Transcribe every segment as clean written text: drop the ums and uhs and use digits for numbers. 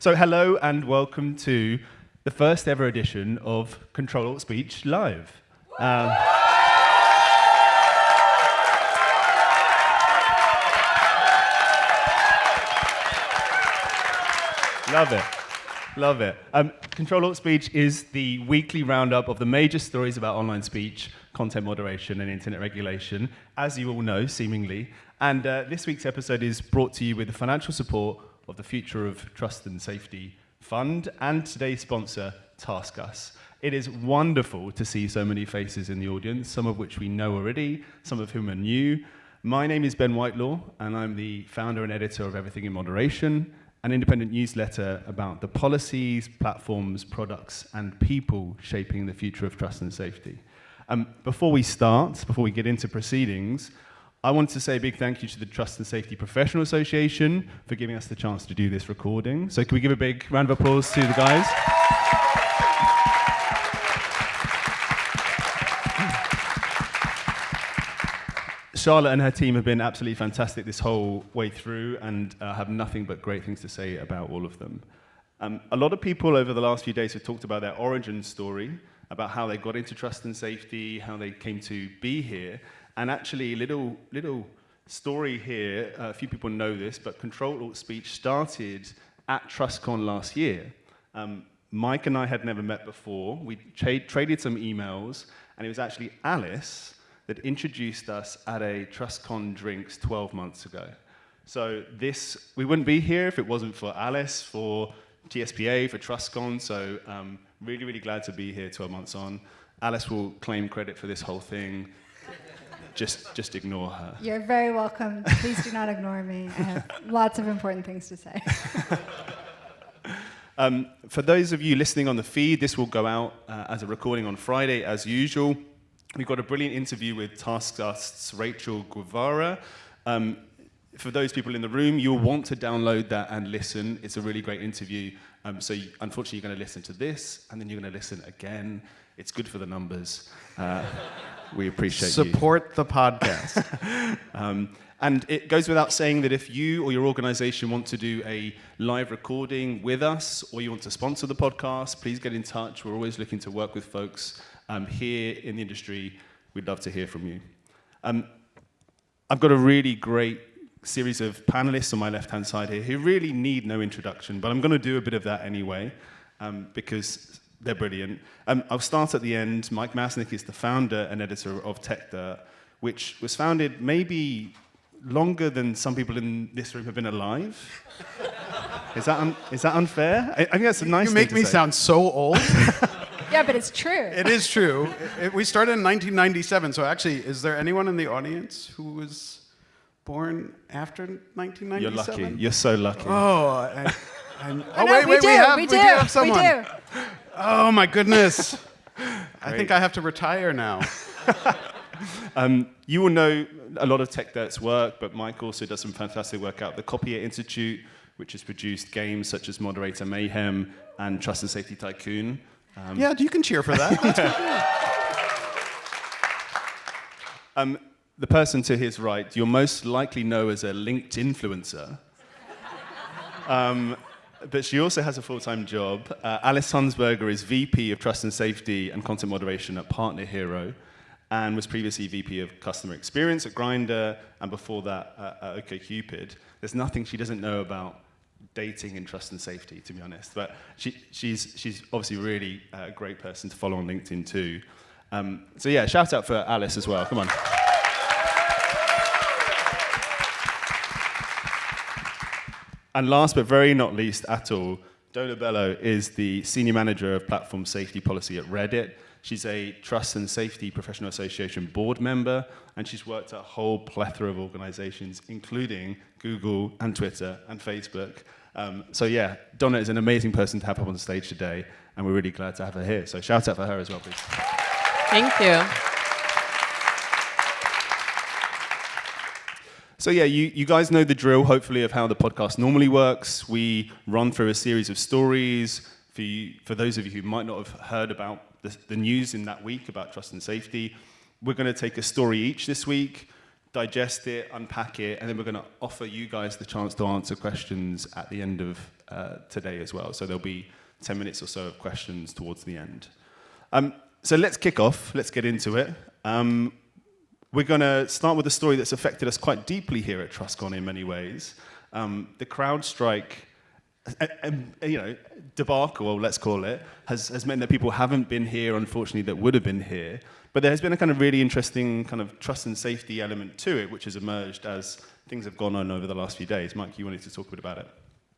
So hello and welcome to the first ever edition of Ctrl-Alt-Speech Live. Love it. Love it. Ctrl-Alt-Speech is the weekly roundup of the major stories about online speech, content moderation, and internet regulation, as you all know, seemingly. And this week's episode is brought to you with the financial support of the Future of Trust and Safety Fund and today's sponsor, TaskUs. It is wonderful to see so many faces in the audience, some of which we know already, some of whom are new. My name is Ben Whitelaw, and I'm the founder and editor of Everything in Moderation, an independent newsletter about the policies, platforms, products, and people shaping the future of trust and safety. Before we get into proceedings, I want to say a big thank you to the Trust and Safety Professional Association for giving us the chance to do this recording. So can we give a big round of applause to the guys? Charlotte and her team have been absolutely fantastic this whole way through, and have nothing but great things to say about all of them. A lot of people over the last few days have talked about their origin story, about how they got into trust and safety, how they came to be here. And actually, little story here, a few people know this, but Ctrl-Alt-Speech started at TrustCon last year. Mike and I had never met before. We traded some emails, and it was actually Alice that introduced us at a TrustCon drinks 12 months ago. So we wouldn't be here if it wasn't for Alice, for TSPA, for TrustCon, so really, really glad to be here 12 months on. Alice will claim credit for this whole thing. Just ignore her. You're very welcome. Please do not ignore me. I have lots of important things to say. For those of you listening on the feed, this will go out as a recording on Friday, as usual. We've got a brilliant interview with TaskUs' Rachel Guevara. For those people in the room, you'll want to download that and listen. It's a really great interview. Unfortunately, you're going to listen to this, and then you're going to listen again. It's good for the numbers. We appreciate Support the podcast. And it goes without saying that if you or your organization want to do a live recording with us, or you want to sponsor the podcast, please get in touch. We're always looking to work with folks here in the industry. We'd love to hear from you. I've got a really great series of panelists on my left-hand side here who really need no introduction, but I'm going to do a bit of that anyway, because they're brilliant. I'll start at the end. Mike Masnick is the founder and editor of TechDirt, which was founded maybe longer than some people in this room have been alive. Is that unfair? I think that's a nice thing to say. You make me sound so old. Yeah, but it's true. It is true. We started in 1997, so actually, is there anyone in the audience who was born after 1997? You're lucky. You're so lucky. Oh, wait, we do have someone. We do. Oh my goodness. I think I have to retire now. You will know a lot of TechDirt's work, but Mike also does some fantastic work out at the Copier Institute, which has produced games such as Moderator Mayhem and Trust and Safety Tycoon. Yeah, you can cheer for that. The person to his right, you'll most likely know as a LinkedIn influencer. But she also has a full-time job. Alice Hunsberger is VP of Trust and Safety and Content Moderation at PartnerHero, and was previously VP of Customer Experience at Grindr, and before that at OkCupid. There's nothing she doesn't know about dating and trust and safety, to be honest. But she's obviously really a great person to follow on LinkedIn too. So yeah, shout out for Alice as well. Come on. And last but very not least at all, Dona Bellow is the Senior Manager of Platform Safety Policy at Reddit. She's a Trust and Safety Professional Association board member, and she's worked at a whole plethora of organizations, including Google and Twitter and Facebook. So yeah, Dona is an amazing person to have up on the stage today, and we're really glad to have her here. So shout out for her as well, please. Thank you. So yeah, you guys know the drill, hopefully, of how the podcast normally works. We run through a series of stories. For those of you who might not have heard about the news in that week about trust and safety, we're going to take a story each this week, digest it, unpack it, and then we're going to offer you guys the chance to answer questions at the end of today as well. So there'll be 10 minutes or so of questions towards the end. So let's kick off. Let's get into it. We're going to start with a story that's affected us quite deeply here at TrustCon in many ways. The CrowdStrike debacle, let's call it, has meant that people haven't been here, unfortunately, that would have been here. But there has been a kind of really interesting kind of trust and safety element to it, which has emerged as things have gone on over the last few days. Mike, you wanted to talk a bit about it.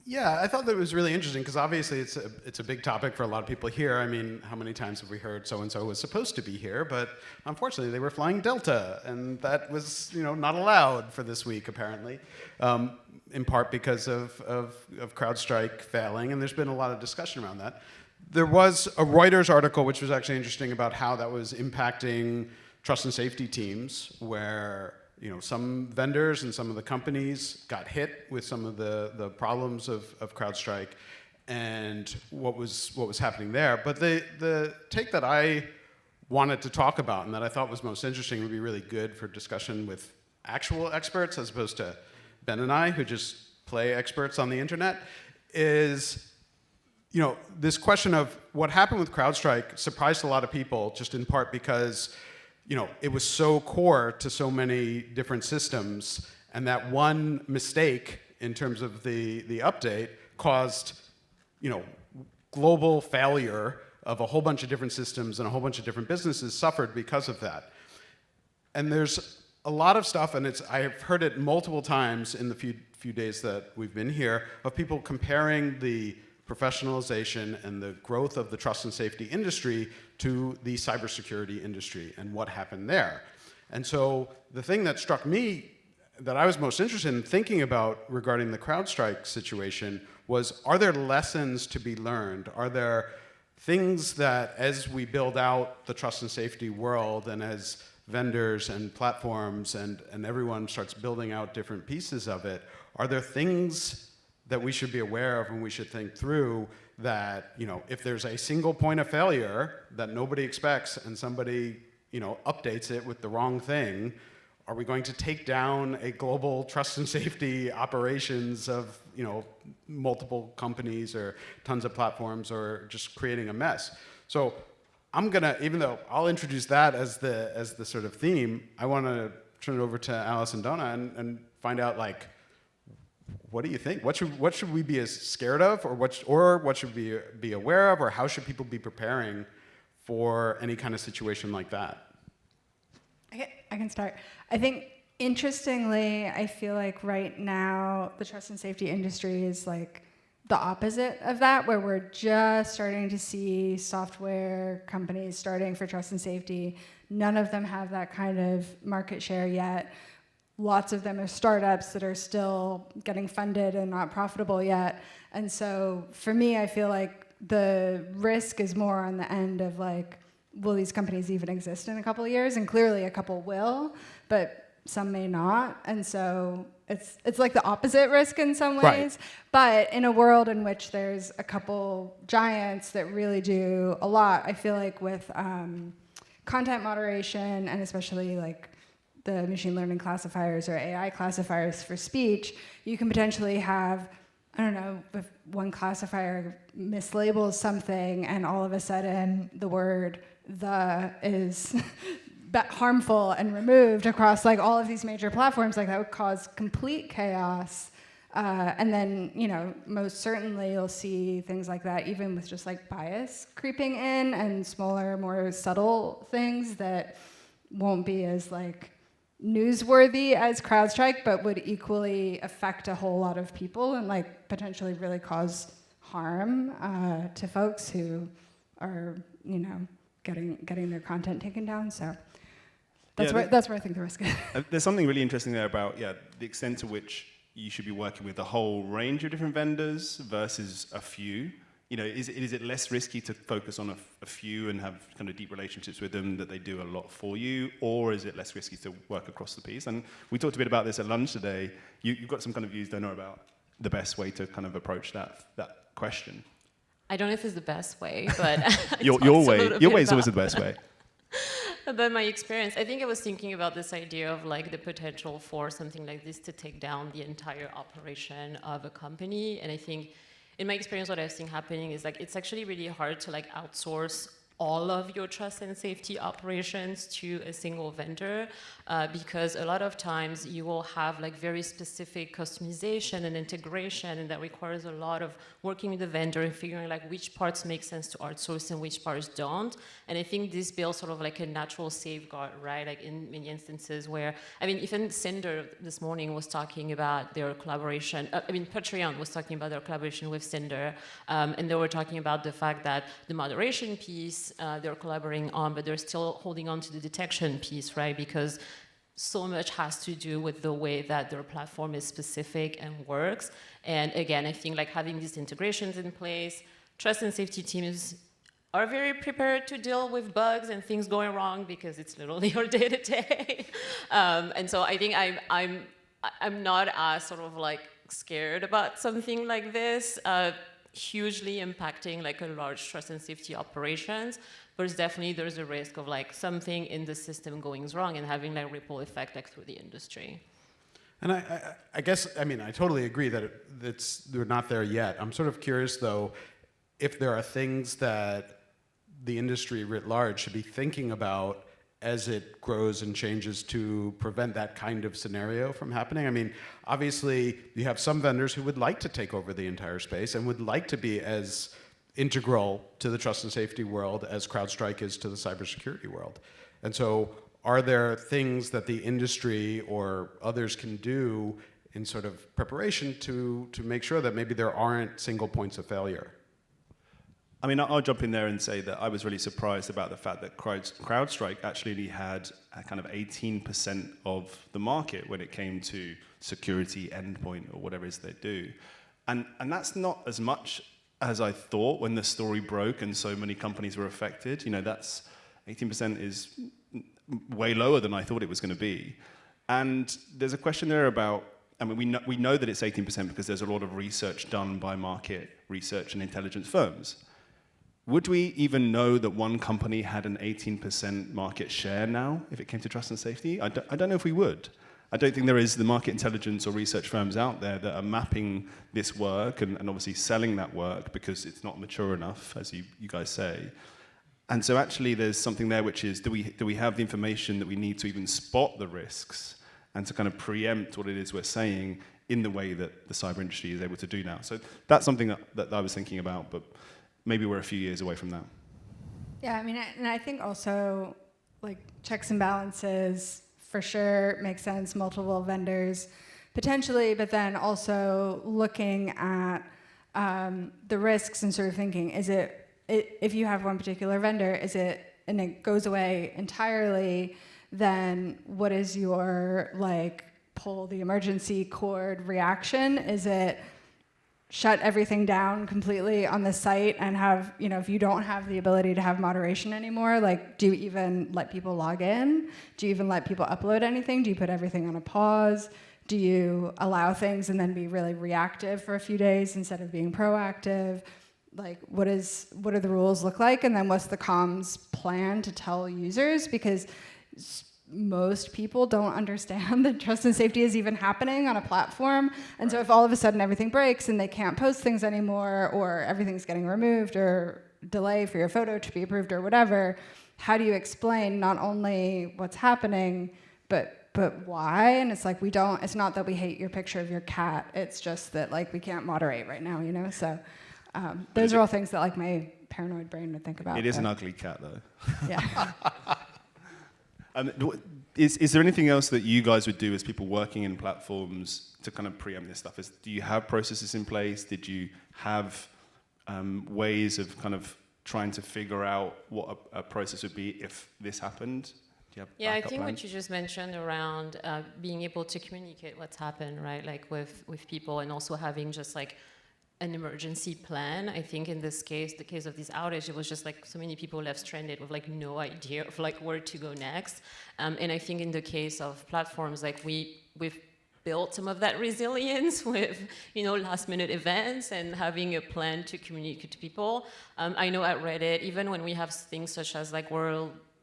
Yeah, I thought that was really interesting because obviously it's a big topic for a lot of people here. I mean, how many times have we heard so-and-so was supposed to be here, but unfortunately they were flying Delta, and that was not allowed for this week, apparently, in part because of CrowdStrike failing, and there's been a lot of discussion around that. There was a Reuters article which was actually interesting about how that was impacting trust and safety teams, where some vendors and some of the companies got hit with some of the problems of CrowdStrike and what was happening there. But the take that I wanted to talk about and that I thought was most interesting, would be really good for discussion with actual experts as opposed to Ben and I, who just play experts on the internet, is this question of what happened with CrowdStrike surprised a lot of people, just in part because it was so core to so many different systems, and that one mistake in terms of the update caused, global failure of a whole bunch of different systems, and a whole bunch of different businesses suffered because of that. And there's a lot of stuff, and I've heard it multiple times in the few days that we've been here, of people comparing the professionalization and the growth of the trust and safety industry to the cybersecurity industry and what happened there. And so the thing that struck me that I was most interested in thinking about regarding the CrowdStrike situation was, are there lessons to be learned? Are there things that, as we build out the trust and safety world, and as vendors and platforms and everyone starts building out different pieces of it, are there things that we should be aware of and we should think through that, if there's a single point of failure that nobody expects and somebody, updates it with the wrong thing, are we going to take down a global trust and safety operations of, multiple companies or tons of platforms, or just creating a mess? So I'm gonna, even though I'll introduce that as the sort of theme, I want to turn it over to Alice and Dona and find out, what do you think? What should we be as scared of, or what should we be aware of, or how should people be preparing for any kind of situation like that? I can start. I think, interestingly, I feel like right now the trust and safety industry is the opposite of that, where we're just starting to see software companies starting for trust and safety. None of them have that kind of market share yet. Lots of them are startups that are still getting funded and not profitable yet. And so for me, I feel like the risk is more on the end of will these companies even exist in a couple of years? And clearly a couple will, but some may not. And so it's like the opposite risk in some ways. Right. But in a world in which there's a couple giants that really do a lot, I feel like with content moderation, and especially the machine learning classifiers or AI classifiers for speech, you can potentially have, I don't know, if one classifier mislabels something and all of a sudden the word "the" is harmful and removed across all of these major platforms, that would cause complete chaos. And then, most certainly you'll see things like that, even with just bias creeping in and smaller, more subtle things that won't be as newsworthy as CrowdStrike, but would equally affect a whole lot of people and potentially really cause harm to folks who are getting their content taken down. So that's where I think the risk is. There's something really interesting there about the extent to which you should be working with a whole range of different vendors versus a few. Is it less risky to focus on a few and have kind of deep relationships with them, that they do a lot for you, or is it less risky to work across the piece? And we talked a bit about this at lunch today. You've got some kind of views, Dona, about the best way to kind of approach that question. I don't know if it's the best way, but your way is always the best way. About my experience, I think I was thinking about this idea of the potential for something like this to take down the entire operation of a company, and I think in my experience, what I've seen happening is like it's actually really hard to like outsource all of your trust and safety operations to a single vendor, because a lot of times you will have like very specific customization and integration, and that requires a lot of working with the vendor and figuring like which parts make sense to outsource and which parts don't. And I think this builds sort of like a natural safeguard, right? Like in many instances where, I mean, even Cinder this morning was talking about their collaboration, Patreon was talking about their collaboration with Cinder, and they were talking about the fact that the moderation piece they're collaborating on, but they're still holding on to the detection piece, right? Because so much has to do with the way that their platform is specific and works. And again, I think like having these integrations in place, trust and safety teams are very prepared to deal with bugs and things going wrong because it's literally your day to day. And so I think I'm not as sort of like scared about something like this. Hugely impacting like a large trust and safety operations, but there's a risk of like something in the system going wrong and having like ripple effect like through the industry. And I guess, I mean, I totally agree that they're not there yet. I'm sort of curious though, if there are things that the industry writ large should be thinking about as it grows and changes to prevent that kind of scenario from happening. I mean, obviously, you have some vendors who would like to take over the entire space and would like to be as integral to the trust and safety world as CrowdStrike is to the cybersecurity world. And so, are there things that the industry or others can do in sort of preparation to make sure that maybe there aren't single points of failure? I mean, I'll jump in there and say that I was really surprised about the fact that CrowdStrike actually only had a kind of 18% of the market when it came to security, endpoint, or whatever it is they do. And that's not as much as I thought when the story broke and so many companies were affected. You know, that's 18% is way lower than I thought it was going to be. And there's a question there about, I mean, we know that it's 18% because there's a lot of research done by market research and intelligence firms. Would we even know that one company had an 18% market share now if it came to trust and safety? I don't know if we would. I don't think there is the market intelligence or research firms out there that are mapping this work and obviously selling that work because it's not mature enough, as you guys say. And so actually there's something there which is, do we have the information that we need to even spot the risks and to kind of preempt what it is we're saying in the way that the cyber industry is able to do now? So that's something that I was thinking about, but maybe we're a few years away from that. Yeah, I mean, and I think also, like, checks and balances, for sure, make sense, multiple vendors, potentially, but then also looking at the risks and sort of thinking, if you have one particular vendor, and it goes away entirely, then what is your, like, pull the emergency cord reaction? Is it shut everything down completely on the site and have, you know, if you don't have the ability to have moderation anymore, like, do you even let people log in? Do you even let people upload anything? Do you put everything on a pause? Do you allow things and then be really reactive for a few days instead of being proactive? Like, what do the rules look like? And then what's the comms plan to tell users? Because most people don't understand that trust and safety is even happening on a platform. And so if all of a sudden everything breaks and they can't post things anymore, or everything's getting removed, or delay for your photo to be approved or whatever, how do you explain not only what's happening, but why? And it's like, it's not that we hate your picture of your cat, it's just that, like, we can't moderate right now, you know? So those are all things that, like, my paranoid brain would think about. It is an ugly cat, though. Yeah. Is there anything else that you guys would do as people working in platforms to kind of preempt this stuff? Do you have processes in place? Did you have ways of kind of trying to figure out what a process would be if this happened? Do you have Yeah, I backup think plans? what you just mentioned around being able to communicate what's happened, right? Like with people, and also having just like an emergency plan. I think in this case, the case of this outage, it was just like so many people left stranded with like no idea of like where to go next. And I think in the case of platforms, like we've built some of that resilience with, you know, last minute events and having a plan to communicate to people. I know at Reddit, even when we have things such as like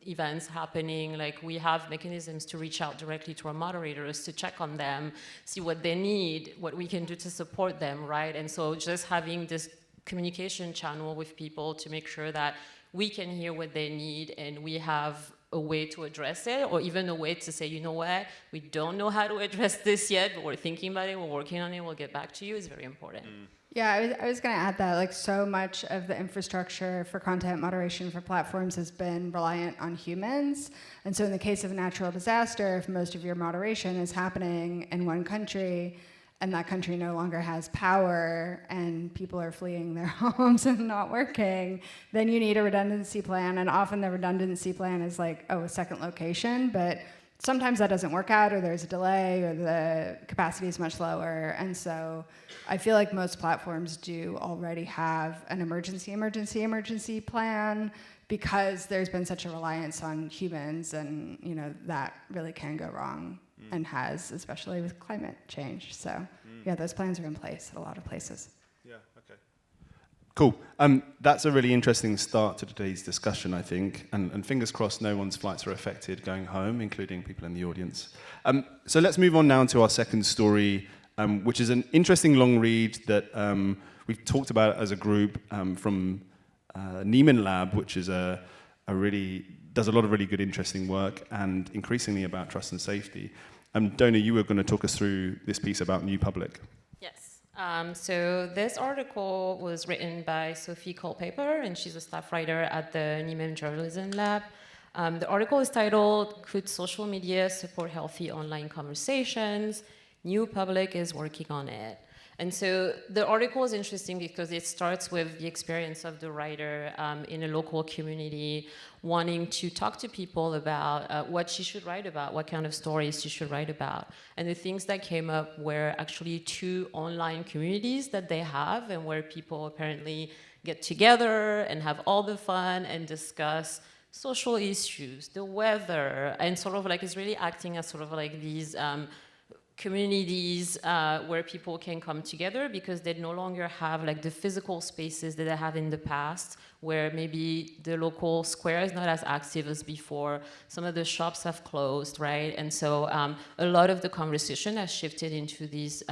events happening, like we have mechanisms to reach out directly to our moderators to check on them, see what they need, what we can do to support them, right? And so just having this communication channel with people to make sure that we can hear what they need and we have a way to address it, or even a way to say, you know what, we don't know how to address this yet, but we're thinking about it, we're working on it, we'll get back to you, is very important. Yeah, I was going to add that, like, so much of the infrastructure for content moderation for platforms has been reliant on humans. And so in the case of a natural disaster, if most of your moderation is happening in one country, and that country no longer has power, and people are fleeing their homes and not working, then you need a redundancy plan. And often the redundancy plan is like, oh, a second location, but sometimes that doesn't work out, or there's a delay, or the capacity is much lower. And so I feel like most platforms do already have an emergency plan, because there's been such a reliance on humans, and that really can go wrong, and has, especially with climate change. So yeah, those plans are in place at a lot of places. Yeah, okay. Cool. That's a really interesting start to today's discussion, I think. And fingers crossed no one's flights are affected going home, including people in the audience. So let's move on now to our second story, which is an interesting long read that we've talked about as a group from Nieman Lab, which is does a lot of really good, interesting work, and increasingly about trust and safety. Dona, you were going to talk us through this piece about New Public. Yes. So this article was written by Sophie Culpaper, and she's a staff writer at the Nieman Journalism Lab. The article is titled, "Could Social Media Support Healthy Online Conversations? New Public is Working on It." And so the article is interesting because it starts with the experience of the writer in a local community, wanting to talk to people about what she should write about, what kind of stories she should write about. And the things that came up were actually 2 online communities that they have, and where people apparently get together and have all the fun and discuss social issues, the weather, and sort of like it's really acting as sort of like these communities where people can come together, because they no longer have like the physical spaces that they have in the past, where maybe the local square is not as active as before. Some of the shops have closed, right? And so a lot of the conversation has shifted into these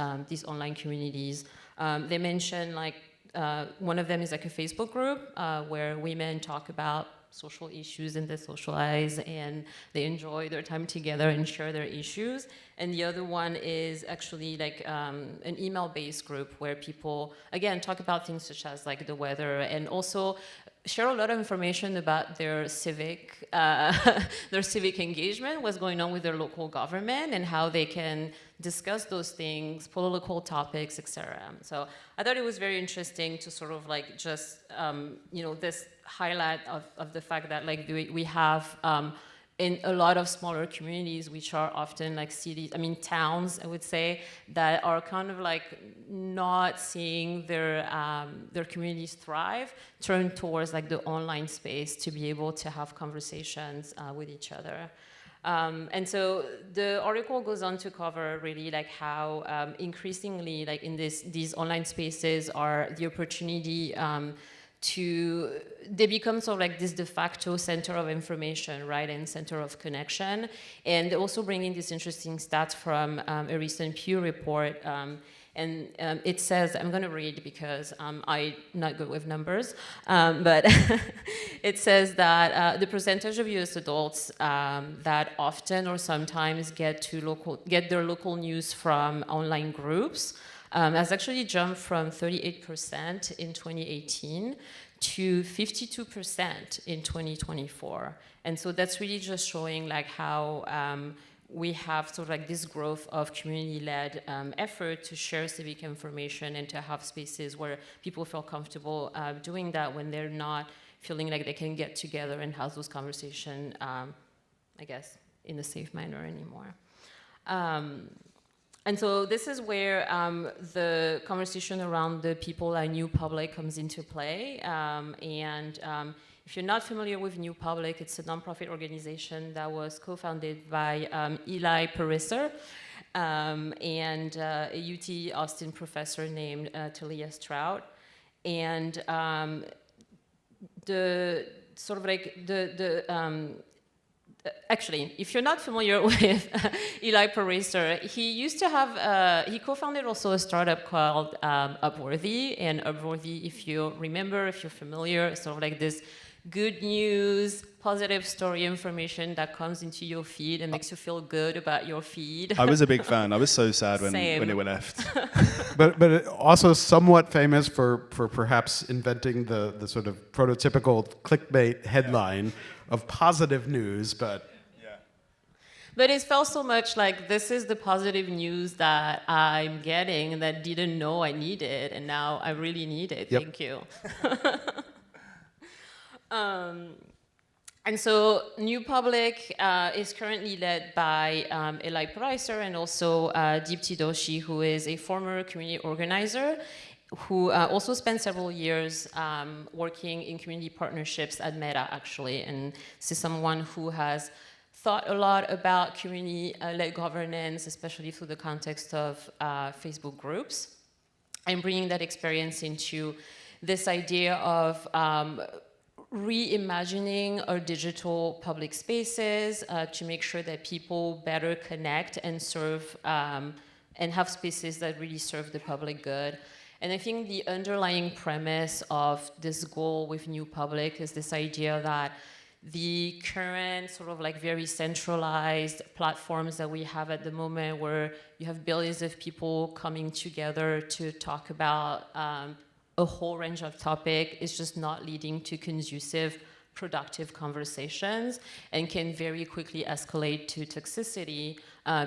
online communities. They mentioned like one of them is like a Facebook group where women talk about social issues and they socialize and they enjoy their time together and share their issues. And the other one is actually like an email-based group where people, again, talk about things such as like the weather, and also share a lot of information about their civic engagement, what's going on with their local government, and how they can discuss those things, political topics, etc. So I thought it was very interesting to sort of like just, this highlight of the fact that like we have in a lot of smaller communities, which are often like cities, towns, I would say, that are kind of like not seeing their communities thrive, turn towards like the online space to be able to have conversations with each other. And so the article goes on to cover really like how increasingly like in these online spaces are the opportunity they become sort of like this de facto center of information, right, and center of connection. And they also bring in this interesting stat from a recent Pew report, and it says, I'm going to read because I'm not good with numbers, but it says that the percentage of US adults that often or sometimes get their local news from online groups has actually jumped from 38% in 2018 to 52% in 2024. And so that's really just showing like how we have sort of like this growth of community-led effort to share civic information and to have spaces where people feel comfortable doing that when they're not feeling like they can get together and have those conversations, I guess, in a safe manner anymore. And so this is where the conversation around the people at New Public comes into play. If you're not familiar with New Public, it's a nonprofit organization that was co-founded by Eli Parisser and a UT Austin professor named Talia Strout. And Actually, if you're not familiar with Eli Pariser, he used to have, he co-founded also a startup called Upworthy. And Upworthy, if you remember, if you're familiar, is sort of like this good news, positive story information that comes into your feed and makes you feel good about your feed. I was a big fan. I was so sad when Same. it left. But also somewhat famous for perhaps inventing the sort of prototypical clickbait headline of positive news, but... But it felt so much like this is the positive news that I'm getting that didn't know I needed, and now I really need it. Yep. Thank you. And so New Public is currently led by Eli Pariser and also Deepti Doshi, who is a former community organizer who also spent several years working in community partnerships at Meta, actually. And this is someone who has thought a lot about community-led governance, especially through the context of Facebook groups, and bringing that experience into this idea of reimagining our digital public spaces to make sure that people better connect and serve and have spaces that really serve the public good. And I think the underlying premise of this goal with New Public is this idea that the current sort of like very centralized platforms that we have at the moment, where you have billions of people coming together to talk about a whole range of topics, is just not leading to conducive, productive conversations, and can very quickly escalate to toxicity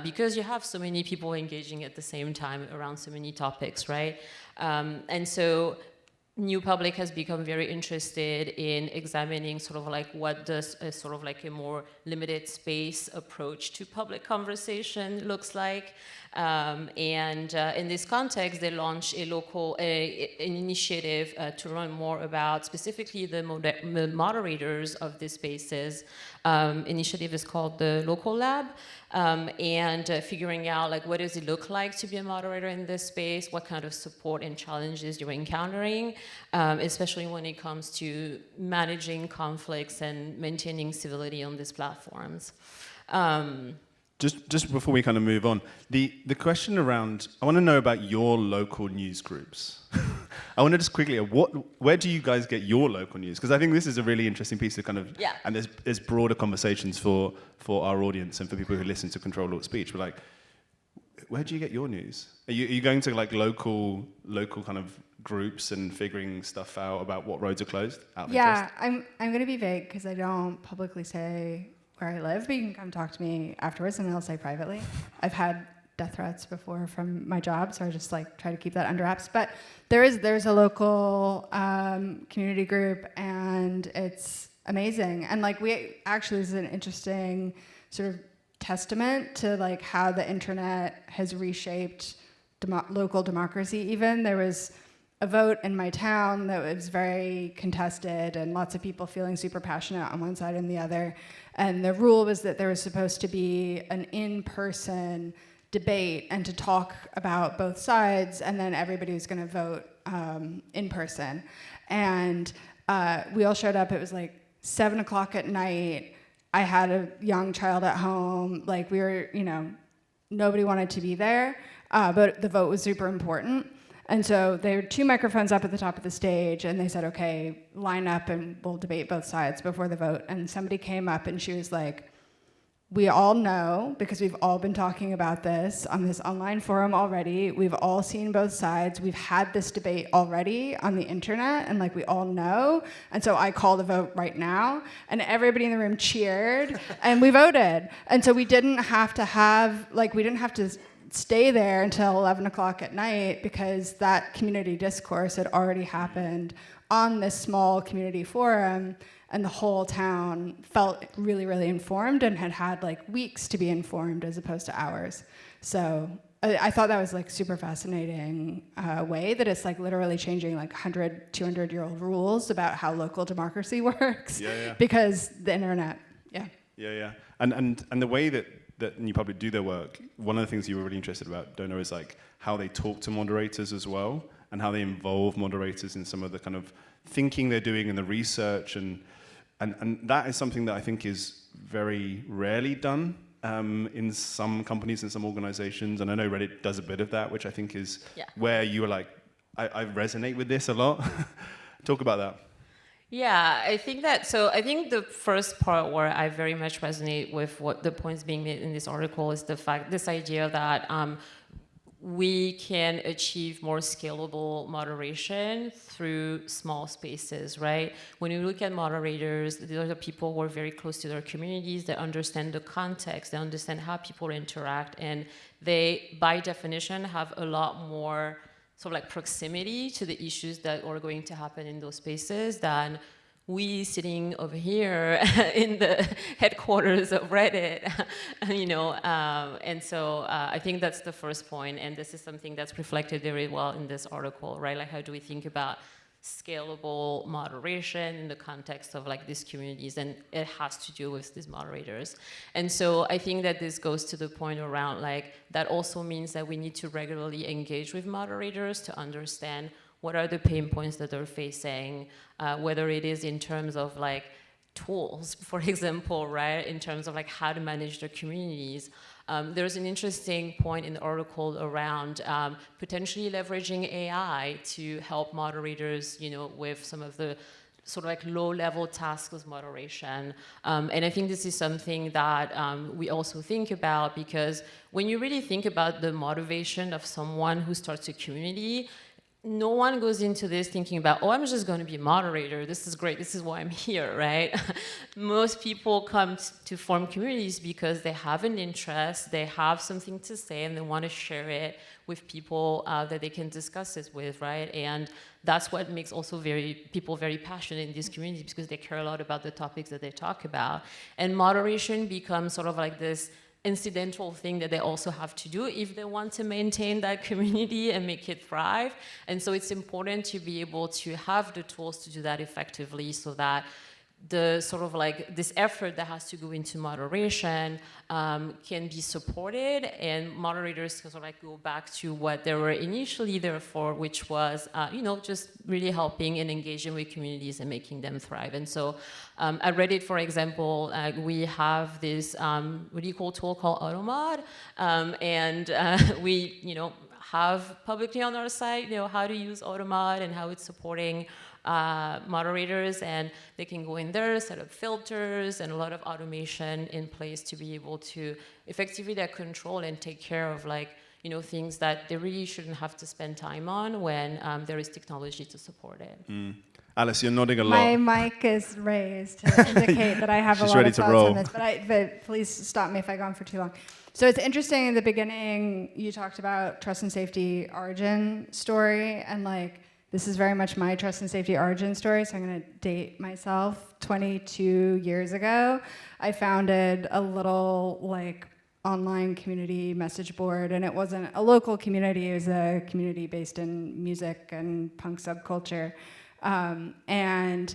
because you have so many people engaging at the same time around so many topics, right? And so New Public has become very interested in examining sort of like what does a sort of like a more limited space approach to public conversation looks like. And in this context, they launched an initiative to learn more about specifically the moderators of these spaces. Initiative is called the Local Lab, and figuring out like what does it look like to be a moderator in this space, what kind of support and challenges you're encountering, especially when it comes to managing conflicts and maintaining civility on these platforms. Just before we kind of move on, the question around, I want to know about your local news groups. I want to just quickly, where do you guys get your local news? Because I think this is a really interesting piece of kind of, and there's broader conversations for our audience and for people who listen to Ctrl-Alt-Speech. But like, where do you get your news? Are you going to like local kind of groups and figuring stuff out about what roads are closed? Yeah, I'm going to be vague because I don't publicly say where I live, but you can come talk to me afterwards and I'll say privately. I've had death threats before from my job, so I just like try to keep that under wraps. But there's a local community group, and it's amazing. And like we actually, this is an interesting sort of testament to like how the internet has reshaped local democracy. Even there was a vote in my town that was very contested, and lots of people feeling super passionate on one side and the other. And the rule was that there was supposed to be an in-person debate and to talk about both sides, and then everybody was going to vote in person. And we all showed up. It was like 7 o'clock at night. I had a young child at home. Like we were, nobody wanted to be there, but the vote was super important. And so there were 2 microphones up at the top of the stage, and they said, okay, line up and we'll debate both sides before the vote. And somebody came up and she was like, we all know, because we've all been talking about this on this online forum already, we've all seen both sides, we've had this debate already on the internet, and like we all know, and so I call the vote right now, and everybody in the room cheered, and we voted. And so we didn't have to stay there until 11 o'clock at night, because that community discourse had already happened on this small community forum, and the whole town felt really, really informed and had like weeks to be informed as opposed to hours. So I thought that was like super fascinating way that it's like literally changing like 100, 200-year-old rules about how local democracy works because the internet, And the way that New Public do their work, one of the things you were really interested about, Dona, is like how they talk to moderators as well, and how they involve moderators in some of the kind of thinking they're doing and the research. And And that is something that I think is very rarely done in some companies and some organizations. And I know Reddit does a bit of that, which I think is where you are like, I resonate with this a lot. Talk about that. Yeah, I think the first part where I very much resonate with what the points being made in this article is this idea that we can achieve more scalable moderation through small spaces, right? When you look at moderators, those are people who are very close to their communities, they understand the context, they understand how people interact, and they, by definition, have a lot more sort of like proximity to the issues that are going to happen in those spaces than we sitting over here in the headquarters of Reddit, and so I think that's the first point, and this is something that's reflected very well in this article, right? Like, how do we think about scalable moderation in the context of like these communities, and it has to do with these moderators. And so I think that this goes to the point around like, that also means that we need to regularly engage with moderators to understand what are the pain points that they're facing, whether it is in terms of like tools, for example, right? In terms of like how to manage their communities. There's an interesting point in the article around potentially leveraging AI to help moderators, with some of the sort of like low-level tasks of moderation. And I think this is something that we also think about, because when you really think about the motivation of someone who starts a community, no one goes into this thinking about, oh, I'm just going to be a moderator. This is great. This is why I'm here, right? Most people come to form communities because they have an interest, they have something to say, and they want to share it with people that they can discuss it with, right? And that's what makes also people very passionate in these communities, because they care a lot about the topics that they talk about. And moderation becomes sort of like this incidental thing that they also have to do if they want to maintain that community and make it thrive. And so it's important to be able to have the tools to do that effectively, so that the sort of like this effort that has to go into moderation can be supported, and moderators can sort of like go back to what they were initially there for, which was just really helping and engaging with communities and making them thrive. And so at Reddit, for example, we have this really cool tool called Automod, and we have publicly on our site how to use Automod and how it's supporting moderators, and they can go in there, set up filters and a lot of automation in place to be able to effectively control and take care of things that they really shouldn't have to spend time on when there is technology to support it. Alice, you're nodding a lot. My mic is raised to indicate that I have a lot of thoughts on this, but please stop me if I go on for too long. So it's interesting, in the beginning, you talked about trust and safety origin story, and this is very much my trust and safety origin story, so I'm going to date myself. 22 years ago, I founded a little online community message board, and it wasn't a local community, it was a community based in music and punk subculture. And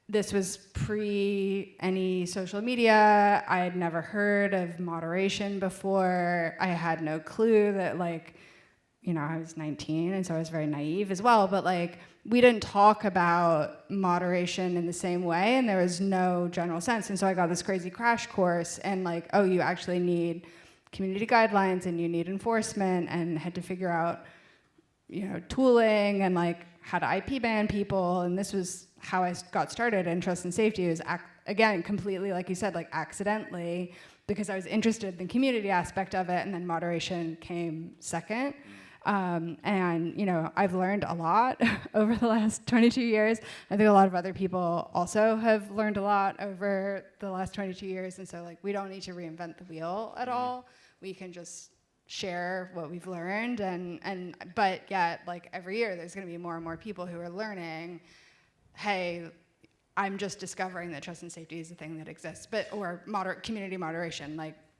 this was pre any social media. I had never heard of moderation before. I had no clue that I was 19, and so I was very naive as well, but we didn't talk about moderation in the same way, and there was no general sense. And so I got this crazy crash course, and oh, you actually need community guidelines, and you need enforcement, and had to figure out, tooling, and how to IP ban people. And this was how I got started in trust and safety. It was, again, completely, like you said, accidentally, because I was interested in the community aspect of it, and then moderation came second. And I've learned a lot over the last 22 years. I think a lot of other people also have learned a lot over the last 22 years. And so we don't need to reinvent the wheel at all. We can just share what we've learned. But yet, every year, there's going to be more and more people who are learning, hey, I'm just discovering that trust and safety is a thing that exists, or community moderation.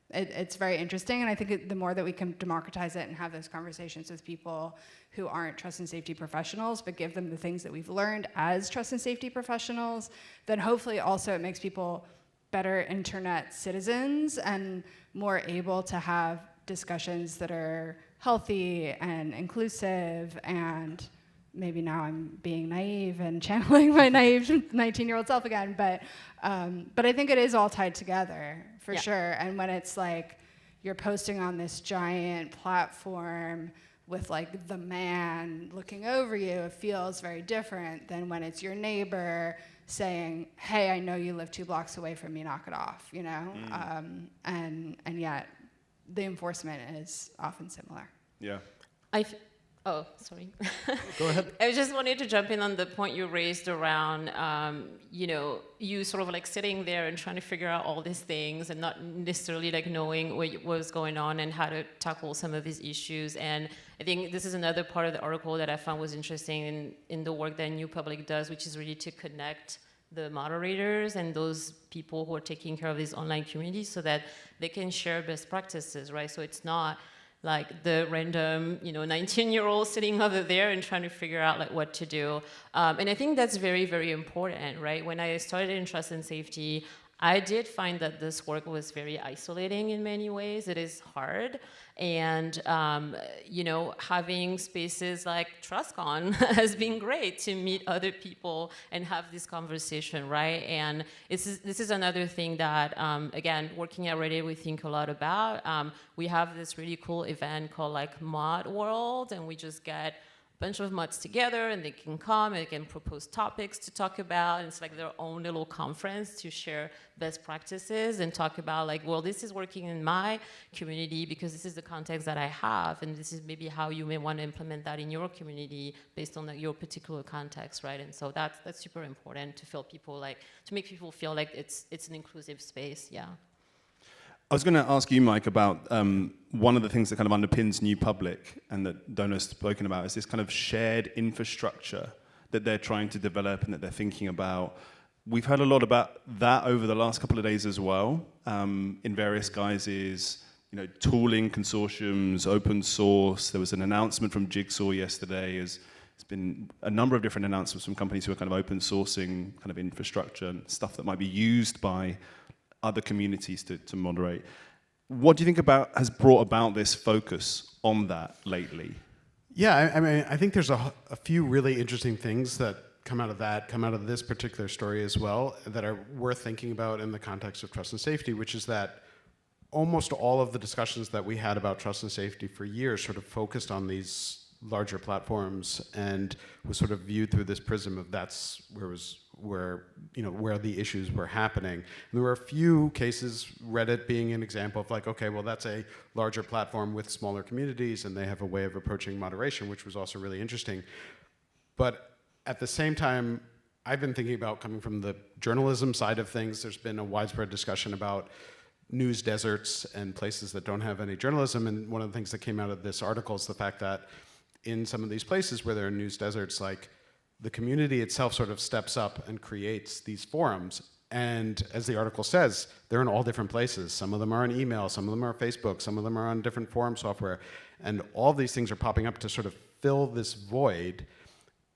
It's very interesting, and I think the more that we can democratize it and have those conversations with people who aren't trust and safety professionals, but give them the things that we've learned as trust and safety professionals, then hopefully also it makes people better internet citizens and more able to have discussions that are healthy and inclusive and maybe now I'm being naive and channeling my naive 19-year-old self again, but I think it is all tied together for sure. And when it's like you're posting on this giant platform with like the man looking over you, it feels very different than when it's your neighbor saying, "Hey, I know you live 2 blocks away from me, knock it off," you know? And yet the enforcement is often similar. Yeah. Oh, sorry. Go ahead. I just wanted to jump in on the point you raised around, you sort of like sitting there and trying to figure out all these things and not necessarily like knowing what was going on and how to tackle some of these issues. And I think this is another part of the article that I found was interesting in the work that New Public does, which is really to connect the moderators and those people who are taking care of these online communities so that they can share best practices, right? So it's not like the random, 19-year-old sitting over there and trying to figure out like what to do. And I think that's very, very important, right? When I started in trust and safety, I did find that this work was very isolating in many ways. It is hard. And, having spaces like TrustCon has been great to meet other people and have this conversation, right? And this is another thing that, again, working at Reddit, we think a lot about. We have this really cool event called like Mod World, and we just get bunch of mods together and they can come and they can propose topics to talk about, and it's like their own little conference to share best practices and talk about like, well, this is working in my community because this is the context that I have, and this is maybe how you may want to implement that in your community based on like, your particular context, right? And so that's super important to make people feel like it's an inclusive space. I was going to ask you, Mike, about one of the things that kind of underpins New Public and that Dona's spoken about is this kind of shared infrastructure that they're trying to develop and that they're thinking about. We've heard a lot about that over the last couple of days as well, in various guises, tooling consortiums, open source. There was an announcement from Jigsaw yesterday. There's been a number of different announcements from companies who are kind of open sourcing kind of infrastructure and stuff that might be used by other communities to moderate. What do you think has brought about this focus on that lately? Yeah, I mean, I think there's a few really interesting things that come out of this particular story as well, that are worth thinking about in the context of trust and safety, which is that almost all of the discussions that we had about trust and safety for years sort of focused on these larger platforms and was sort of viewed through this prism of that's where the issues were happening. And there were a few cases, Reddit being an example of like, okay, well, that's a larger platform with smaller communities and they have a way of approaching moderation, which was also really interesting. But at the same time, I've been thinking about, coming from the journalism side of things, there's been a widespread discussion about news deserts and places that don't have any journalism. And one of the things that came out of this article is the fact that in some of these places where there are news deserts, like the community itself sort of steps up and creates these forums. And as the article says, they're in all different places. Some of them are on email, some of them are Facebook, some of them are on different forum software. And all these things are popping up to sort of fill this void.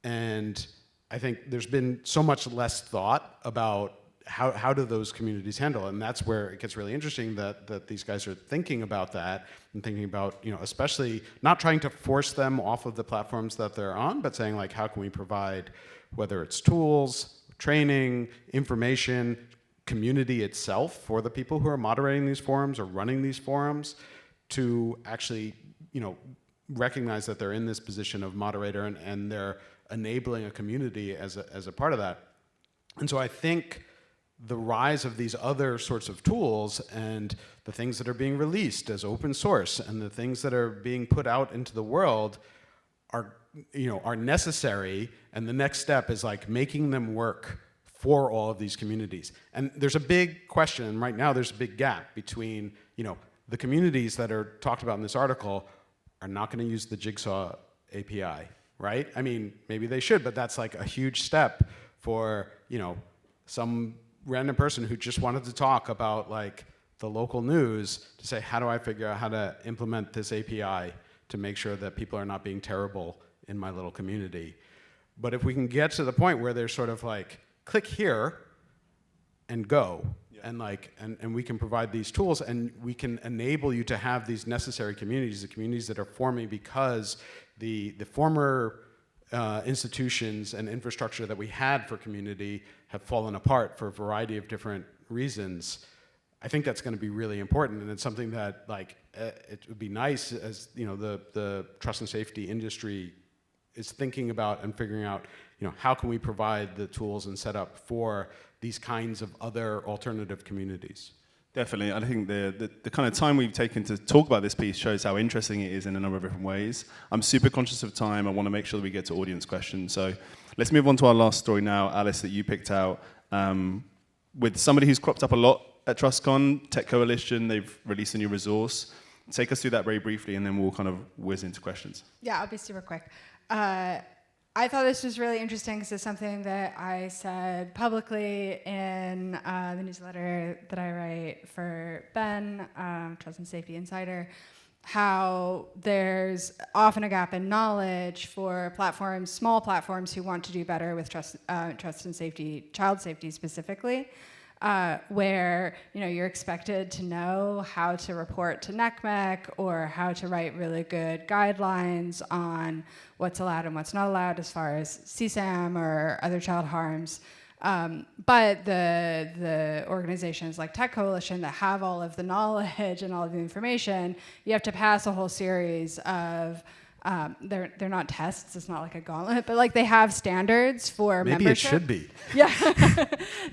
And I think there's been so much less thought about how do those communities handle, and that's where it gets really interesting that these guys are thinking about that and thinking about, especially not trying to force them off of the platforms that they're on, but saying like, how can we provide, whether it's tools, training, information, community itself for the people who are moderating these forums or running these forums to actually, recognize that they're in this position of moderator and they're enabling a community as a part of that. And so I think the rise of these other sorts of tools and the things that are being released as open source and the things that are being put out into the world are necessary, and the next step is like making them work for all of these communities. And there's a big question, and right now there's a big gap between, the communities that are talked about in this article are not going to use the Jigsaw API, right? I mean, maybe they should, but that's like a huge step for, some random person who just wanted to talk about like the local news to say, how do I figure out how to implement this API to make sure that people are not being terrible in my little community? But if we can get to the point where there's sort of like, click here and go, and we can provide these tools and we can enable you to have these necessary communities, the communities that are forming because the former institutions and infrastructure that we had for community have fallen apart for a variety of different reasons. I think that's going to be really important, and it's something that, like, it would be nice, as you know, the trust and safety industry is thinking about and figuring out, you know, how can we provide the tools and setup for these kinds of other alternative communities. Definitely. I think the kind of time we've taken to talk about this piece shows how interesting it is in a number of different ways. I'm super conscious of time. I want to make sure that we get to audience questions. So let's move on to our last story now, Alice, that you picked out, with somebody who's cropped up a lot at TrustCon, Tech Coalition. They've released a new resource. Take us through that very briefly, and then we'll kind of whiz into questions. Yeah, I'll be super quick. I thought this was really interesting because it's something that I said publicly in the newsletter that I write for Ben, Trust and Safety Insider, how there's often a gap in knowledge for platforms, small platforms who want to do better with trust and safety, child safety specifically. Where you're expected to know how to report to NECMEC or how to write really good guidelines on what's allowed and what's not allowed as far as CSAM or other child harms. But the organizations like Tech Coalition that have all of the knowledge and all of the information, you have to pass a whole series of they're not tests, it's not like a gauntlet, but like they have standards for Maybe membership. It should be. Yeah.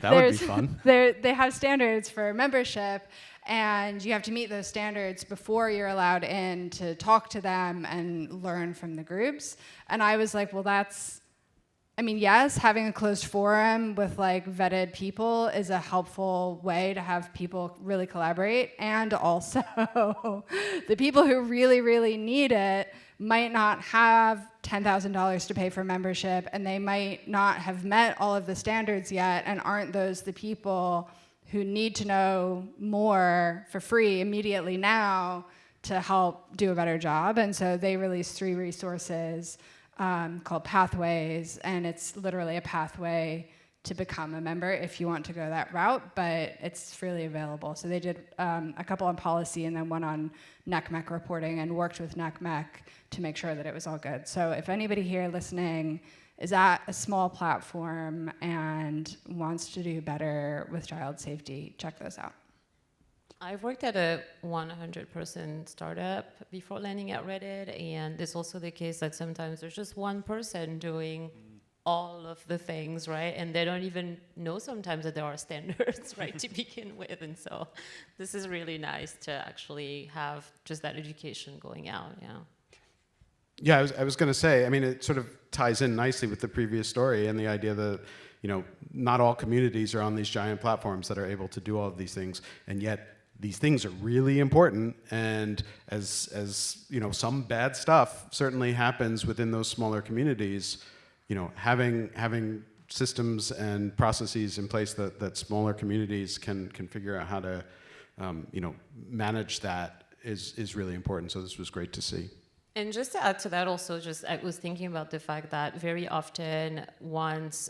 That would be fun. They have standards for membership, and you have to meet those standards before you're allowed in to talk to them and learn from the groups. And I was like, well, yes, having a closed forum with like vetted people is a helpful way to have people really collaborate. And also the people who really, really need it might not have $10,000 to pay for membership, and they might not have met all of the standards yet, and aren't those the people who need to know more for free immediately now to help do a better job? And so they released 3 resources called Pathways, and it's literally a pathway to become a member if you want to go that route, but it's freely available. So they did a couple on policy and then one on NECMEC reporting, and worked with NECMEC to make sure that it was all good. So if anybody here listening is at a small platform and wants to do better with child safety, check those out. I've worked at a 100-person startup before landing at Reddit, and it's also the case that sometimes there's just one person doing all of the things, right? And they don't even know sometimes that there are standards, right, to begin with. And so this is really nice to actually have just that education going out, yeah. Yeah, I was going to say, I mean, it sort of ties in nicely with the previous story and the idea that, not all communities are on these giant platforms that are able to do all of these things, and yet these things are really important. And as some bad stuff certainly happens within those smaller communities, having systems and processes in place that smaller communities can figure out how to, manage that is really important. So this was great to see. And just to add to that also, I was thinking about the fact that very often once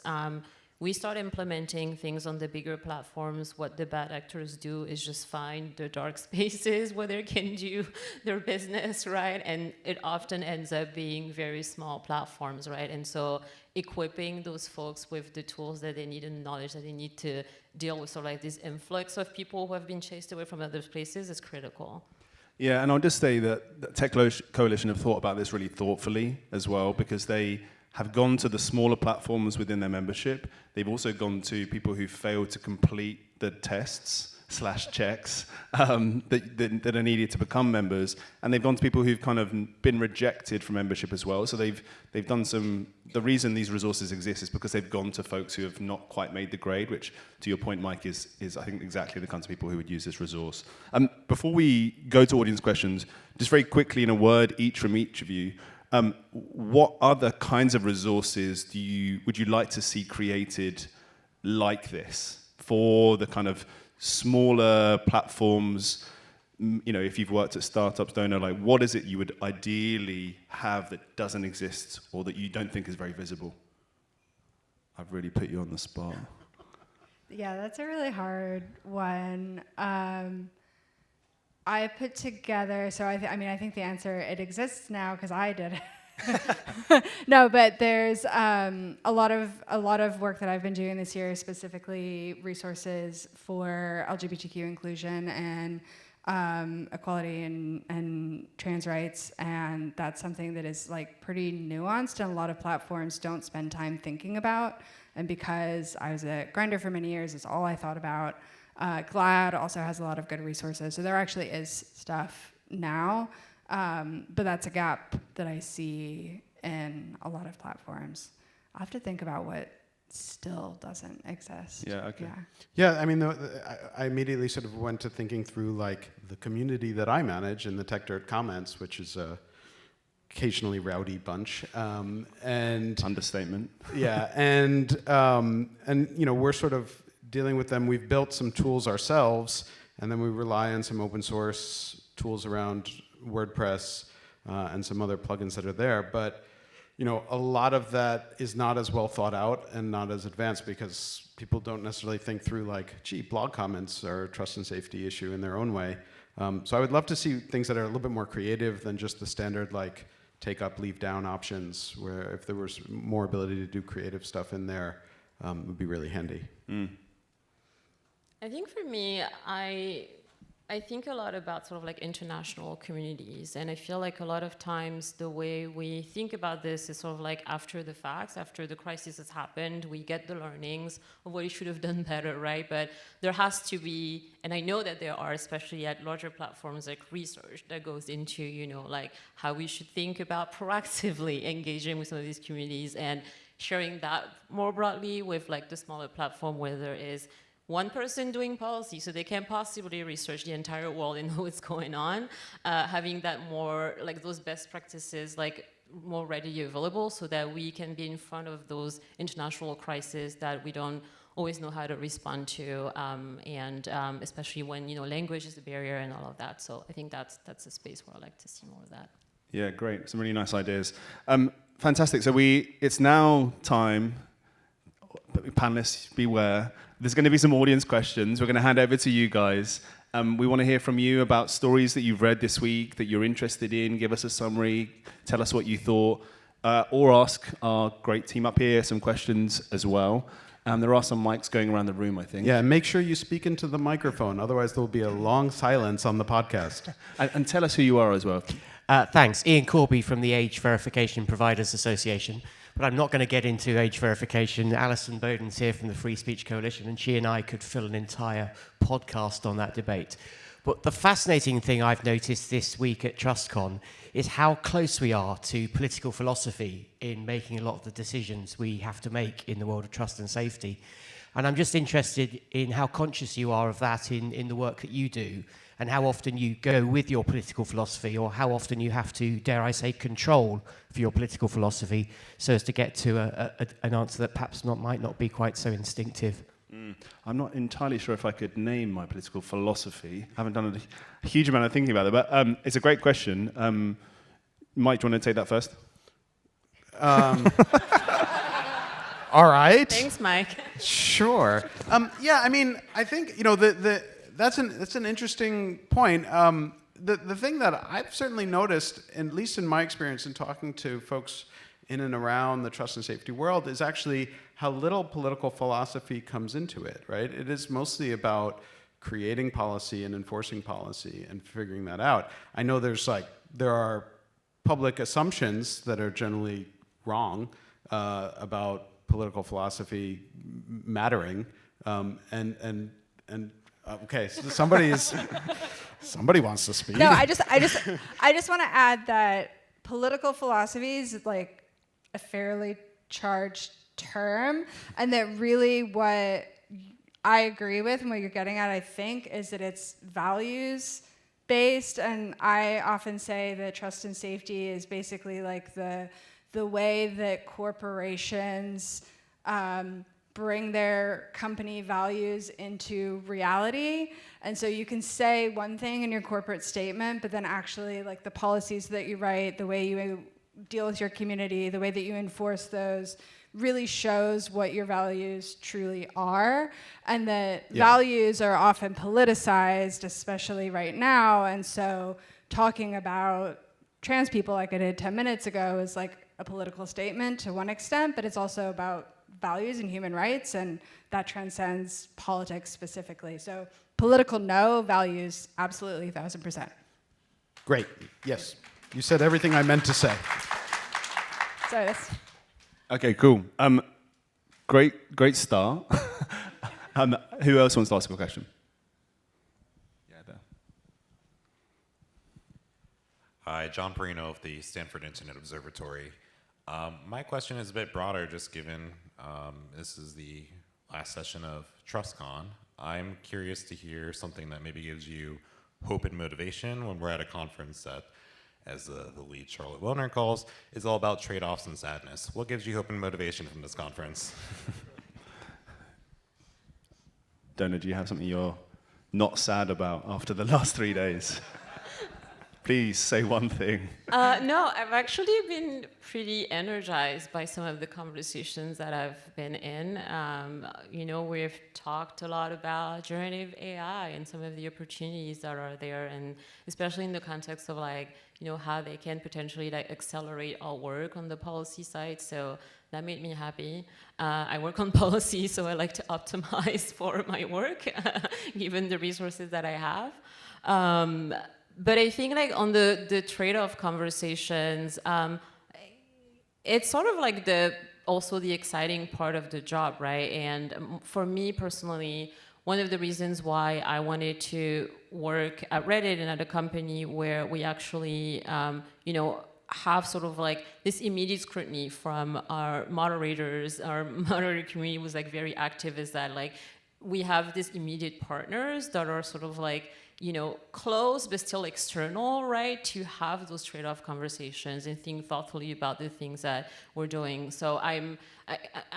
we start implementing things on the bigger platforms, what the bad actors do is just find the dark spaces where they can do their business, right? And it often ends up being very small platforms, right? And so equipping those folks with the tools that they need and the knowledge that they need to deal with sort of like this influx of people who have been chased away from other places is critical. Yeah, and I'll just say that the Tech Coalition have thought about this really thoughtfully as well, because they have gone to the smaller platforms within their membership. They've also gone to people who failed to complete the tests/checks that are needed to become members, and they've gone to people who've kind of been rejected from membership as well. So they've done the reason these resources exist is because they've gone to folks who have not quite made the grade, which, to your point, Mike, is I think exactly the kinds of people who would use this resource. Before we go to audience questions, just very quickly in a word each from each of you, what other kinds of resources would you like to see created like this for the kind of smaller platforms? If you've worked at startups, Dona, like what is it you would ideally have that doesn't exist or that you don't think is very visible? I've really put you on the spot. Yeah, that's a really hard one. I put together, so I think the answer, it exists now because I did No, but there's a lot of work that I've been doing this year, specifically resources for LGBTQ inclusion and equality and trans rights, and that's something that is like pretty nuanced, and a lot of platforms don't spend time thinking about. And because I was at Grindr for many years, it's all I thought about. GLAAD also has a lot of good resources, so there actually is stuff now, but that's a gap that I see in a lot of platforms. I'll have to think about what still doesn't exist. Yeah, okay. Yeah, I mean, I immediately sort of went to thinking through like the community that I manage in the Tech Dirt Comments, which is a occasionally rowdy bunch, and Understatement. yeah, and you know, we're sort of dealing with them. We've built some tools ourselves, and then we rely on some open source tools around WordPress and some other plugins that are there. But you know, a lot of that is not as well thought out and not as advanced because people don't necessarily think through like, gee, blog comments are a trust and safety issue in their own way. So I would love to see things that are a little bit more creative than just the standard like take up, leave down options, where if there was more ability to do creative stuff in there, it would be really handy. I think for me, I think a lot about sort of like international communities, and I feel like a lot of times the way we think about this is sort of like after the facts, after the crisis has happened, we get the learnings of what we should have done better, right? But there has to be, and I know that there are, especially at larger platforms, like research that goes into, you know, like how we should think about proactively engaging with some of these communities and sharing that more broadly with like the smaller platform where there is one person doing policy, so they can't possibly research the entire world and know what's going on. Having that more, like those best practices, like more readily available so that we can be in front of those international crises that we don't always know how to respond to, and especially when, you know, language is a barrier and all of that. So I think that's a space where I like to see more of that. Yeah, great. Some really nice ideas. Fantastic. So it's now time, panelists, beware. There's going to be some audience questions. We're going to hand over to you guys. We want to hear from you about stories that you've read this week that you're interested in. Give us a summary. Tell us what you thought. Or ask our great team up here some questions as well. There are some mics going around the room, I think. Yeah, make sure you speak into the microphone. Otherwise, there will be a long silence on the podcast. And tell us who you are as well. Thanks. Ian Corby from the Age Verification Providers Association. But I'm not going to get into age verification. Alison Bowden's here from the Free Speech Coalition, and she and I could fill an entire podcast on that debate. But the fascinating thing I've noticed this week at TrustCon is how close we are to political philosophy in making a lot of the decisions we have to make in the world of trust and safety. And I'm just interested in how conscious you are of that in the work that you do, and how often you go with your political philosophy, or how often you have to, dare I say, control for your political philosophy so as to get to an answer that perhaps might not be quite so instinctive. I'm not entirely sure if I could name my political philosophy. I haven't done a huge amount of thinking about it, but it's a great question. Mike, do you want to take that first? All right. Thanks, Mike. Sure. Yeah, I mean, I think, you know, that's an interesting point. The thing that I've certainly noticed, at least in my experience in talking to folks in and around the trust and safety world, is actually how little political philosophy comes into it, right? It is mostly about creating policy and enforcing policy and figuring that out. I know there are public assumptions that are generally wrong about political philosophy mattering, and okay, so somebody wants to speak. No, I just want to add that political philosophy is like a fairly charged term, and that really what I agree with and what you're getting at, I think, is that it's values based. And I often say that trust and safety is basically like the way that corporations bring their company values into reality. And so you can say one thing in your corporate statement, but then actually like the policies that you write, the way you deal with your community, the way that you enforce those really shows what your values truly are. And that values are often politicized, especially right now. And so talking about trans people, like I did 10 minutes ago, is like a political statement to one extent, but it's also about values and human rights, and that transcends politics specifically. So political no, values absolutely 1,000%. Great. Yes. You said everything I meant to say. So this. Okay, cool. Great start. Who else wants to ask a question? Yeah, there. Hi, John Perino of the Stanford Internet Observatory. My question is a bit broader, just given this is the last session of TrustCon. I'm curious to hear something that maybe gives you hope and motivation when we're at a conference that, as the lead Charlotte Wilner calls, is all about trade-offs and sadness. What gives you hope and motivation from this conference? Dona, do you have something you're not sad about after the last 3 days? Please say one thing. No, I've actually been pretty energized by some of the conversations that I've been in. We've talked a lot about generative AI and some of the opportunities that are there, and especially in the context of how they can potentially accelerate our work on the policy side. So that made me happy. I work on policy, so I like to optimize for my work, given the resources that I have. But I think on the trade-off conversations, it's sort of also the exciting part of the job, right? And for me personally, one of the reasons why I wanted to work at Reddit and at a company where we actually, have sort of this immediate scrutiny from our moderators. Our moderator community was very active, is that we have these immediate partners that are sort of close but still external, right? To have those trade-off conversations and think thoughtfully about the things that we're doing. So I'm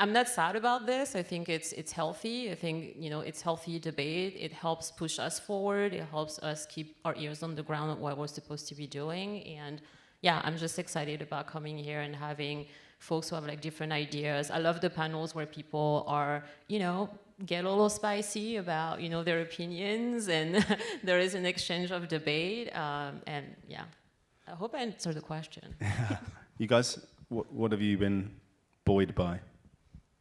not sad about this. I think it's healthy. I think it's healthy debate. It helps push us forward. It helps us keep our ears on the ground on what we're supposed to be doing. And yeah, I'm just excited about coming here and having folks who have different ideas. I love the panels where people are, get a little spicy about, their opinions, and there is an exchange of debate. And yeah, I hope I answered the question. You guys, what have you been buoyed by?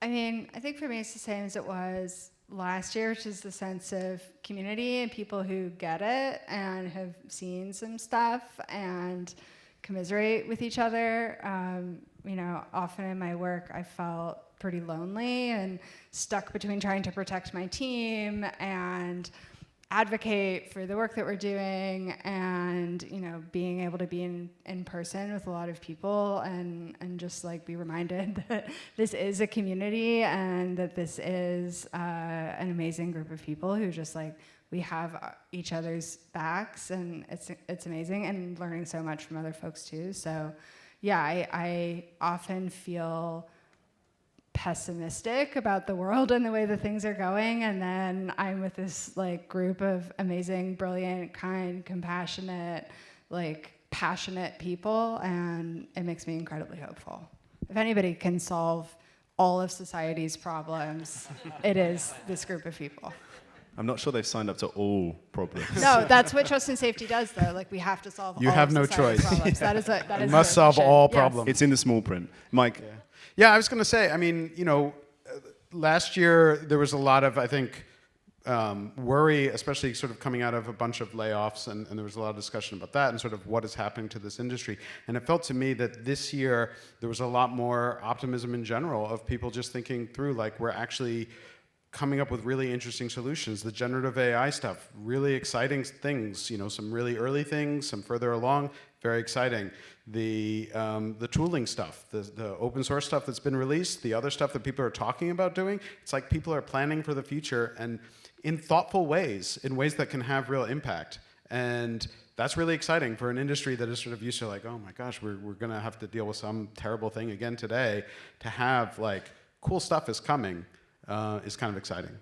I mean, I think for me it's the same as it was last year, which is the sense of community and people who get it and have seen some stuff and commiserate with each other. Often in my work, I felt pretty lonely and stuck between trying to protect my team and advocate for the work that we're doing, and being able to be in person with a lot of people and just be reminded that this is a community and that this is an amazing group of people who just we have each other's backs, and it's amazing, and learning so much from other folks too. So yeah, I often feel pessimistic about the world and the way that things are going, and then I'm with this group of amazing, brilliant, kind, compassionate, passionate people, and it makes me incredibly hopeful. If anybody can solve all of society's problems, it is this group of people. I'm not sure they've signed up to all problems. No, that's what trust and safety does, though. We have to solve all of have no society's choice. problems. That is You must solve all problems. It's in the small print. Mike? Yeah, I was going to say, last year there was a lot of, I think, worry, especially sort of coming out of a bunch of layoffs, and there was a lot of discussion about that and sort of what is happening to this industry. And it felt to me that this year there was a lot more optimism in general of people just thinking through, we're actually coming up with really interesting solutions. The generative AI stuff, really exciting things, some really early things, some further along, very exciting. The tooling stuff, the open source stuff that's been released, the other stuff that people are talking about doing, it's people are planning for the future and in thoughtful ways, in ways that can have real impact. And that's really exciting for an industry that is sort of used to oh my gosh, we're gonna have to deal with some terrible thing again today. To have cool stuff is coming is kind of exciting.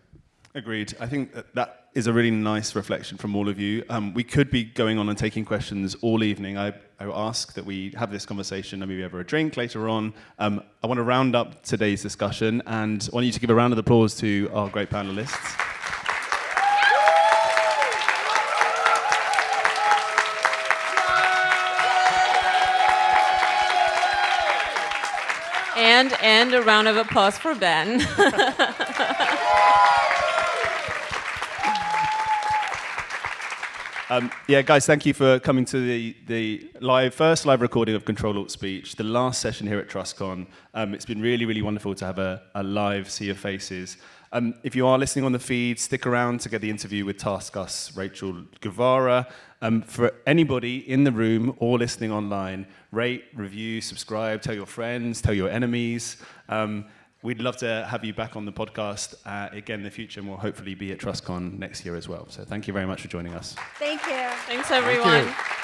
Agreed. I think that is a really nice reflection from all of you. We could be going on and taking questions all evening. I ask that we have this conversation and maybe over a drink later on. I want to round up today's discussion, and I want you to give a round of applause to our great panelists. And a round of applause for Ben. Yeah, guys, thank you for coming to the first live recording of Ctrl-Alt-Speech, the last session here at TrustCon. It's been really, really wonderful to have a live sea of faces. If you are listening on the feed, stick around to get the interview with TaskUs Rachel Guevara. For anybody in the room or listening online, rate, review, subscribe, tell your friends, tell your enemies. We'd love to have you back on the podcast again in the future, and we'll hopefully be at TrustCon next year as well. So thank you very much for joining us. Thank you. Thanks, everyone. Thank you.